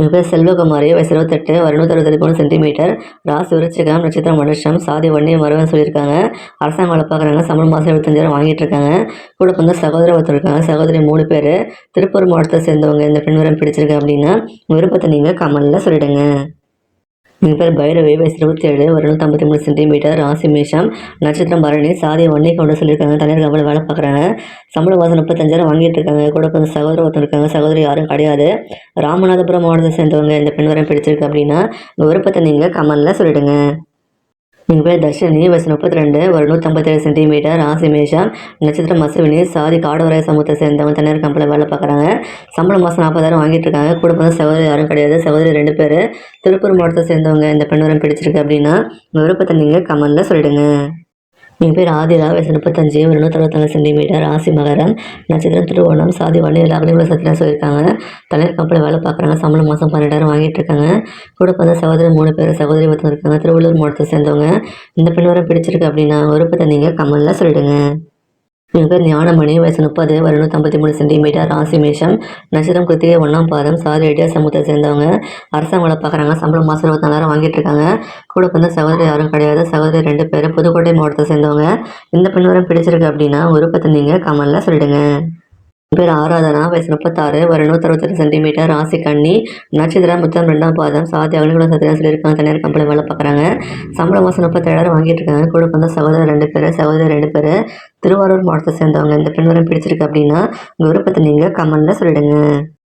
என் பேர் செல்வகுமாரி, வயசு 28, ஒரு 163 சென்டிமீட்டர், ராசி விருச்சிகம், நட்சத்திரம் மனுஷம், சாதி வன்னியம் மருவன் சொல்லியிருக்காங்க. அரசாங்க வேலை பார்க்குறாங்க. சம்பளம் மாதம் 75,000 வாங்கிட்டு இருக்காங்க. கூட வந்து சகோதரர் ஒருத்தர் இருக்காங்க. சகோதரி 3 பேர். திருப்பூர் மாவட்டத்தை சேர்ந்தவங்க. இந்த பெண் விவரம் பிடிச்சிருக்கு அப்படின்னா விருப்பத்தை நீங்கள் கமெண்ட்ல சொல்லிடுங்க. என் பேர் பைரவி, வயசு 27, ஒரு 153 சென்டிமீட்டர், ராசி மேஷம், நட்சத்திரம் பரணி, சாதி வன்னி கொண்டு சொல்லியிருக்காங்க. தனியார் கம்பெனியில் வேலை பார்க்குறாங்க. சம்பள மாதம் 35,000 வாங்கிட்டு இருக்காங்க. கூட கொஞ்சம் சகோதரர் ஒருத்தர் இருக்காங்க. சகோதரி யாரும் கிடையாது. ராமநாதபுரம் மாவட்டத்தை சேர்ந்தவங்க. இந்த பெண் வரம் பிடிச்சிருக்கு அப்படின்னா விருப்பத்தை நீங்கள் கமெண்ட்ல சொல்லிடுங்க. எங்கள் பேர் தர்ஷினி, வயசு 32, ஒரு 157 சென்டிமீட்டர், ராசி மேஷம், நட்சத்திரம் அஸ்வினி, சாதி காடுவராய சமூகத்தை சேர்ந்தவங்க. தனியார் கம்பெனியில் வேலை பார்க்குறாங்க. சம்பளம் மாதம் 40,000 வாங்கிட்டு இருக்காங்க. கூட வந்து சகோதரி யாரும் கிடையாது. சகோதரி 2 பேர். திருப்பூர் மாவட்டத்தை சேர்ந்தவங்க. இந்த பெண் வரம் பிடிச்சிருக்கு அப்படின்னா விருப்பத்தை நீங்கள் கமெண்ட்ல சொல்லிடுங்க. என் பேர் ஆதிரா, வயசு 35, ஒரு 164 சென்டிமீட்டர், ராசி மகரம், நட்சத்திரம் திருவோணம், சாதி வன்னியில் அக்னிகுல சத்திரம் சொல்லியிருக்காங்க. தனியார் கம்பெனியில் வேலை பார்க்குறாங்க. சம்பளம் மாதம் 12,000 வாங்கிட்டு இருக்காங்க. கூட பிறந்த சகோதரி 3 பேர். சகோதரி ஒருத்தர் இருக்காங்க. திருவள்ளூர் மாவட்டத்தை சேர்ந்தவங்க. இந்த பெண் வரம் பிடிச்சிருக்கு அப்படின்னா விருப்பத்தை நீங்கள் கமெண்ட்ல சொல்லிடுங்க. என் பேர் ஞானமணி, வயசு 30, ஒரு 153 சென்டிமீட்டர், ராசி மேஷம், நட்சத்திரம் கிருத்திகை 1ஆம் பாதம், சாதி ரெட்டியார் சமூகத்தை சேர்ந்தவங்க. அரசாங்க வேலை பார்க்குறாங்க. சம்பளம் மாதம் 24,000 வாங்கிட்டு இருக்காங்க. கூட பிறந்த சகோதரி யாரும் கிடையாது. சகோதரி 2 பேர். புதுக்கோட்டை மாவட்டத்தை சேர்ந்தவங்க. இந்த பெண் வரம் பிடிச்சிருக்கு அப்படின்னா விருப்பத்தை நீங்கள் கமெண்ட்ல சொல்லிடுங்க. என் பேர் ஆராதனா, வயசு 36, ஒரு 168 சென்டிமீட்டர், ராசி கன்னி, நட்சத்திரம் புத்தம் 2ஆம் பாதம், சாதி அக்னிகுல சத்திரம் சொல்லியிருக்காங்க. தனியார் கம்பெனியில் வேலை பார்க்குறாங்க. சம்பளம் மாதம் 37,000 வாங்கிட்டு இருக்காங்க. கூட பிறந்த சகோதரர் 2 பேர். சகோதரி 2 பேர். திருவாரூர் மாவட்டத்தை சேர்ந்தவங்க. இந்த பெண் வரம் பிடிச்சிருக்கு அப்படின்னா விருப்பத்தை நீங்கள் கமெண்ட்ல சொல்லிடுங்க.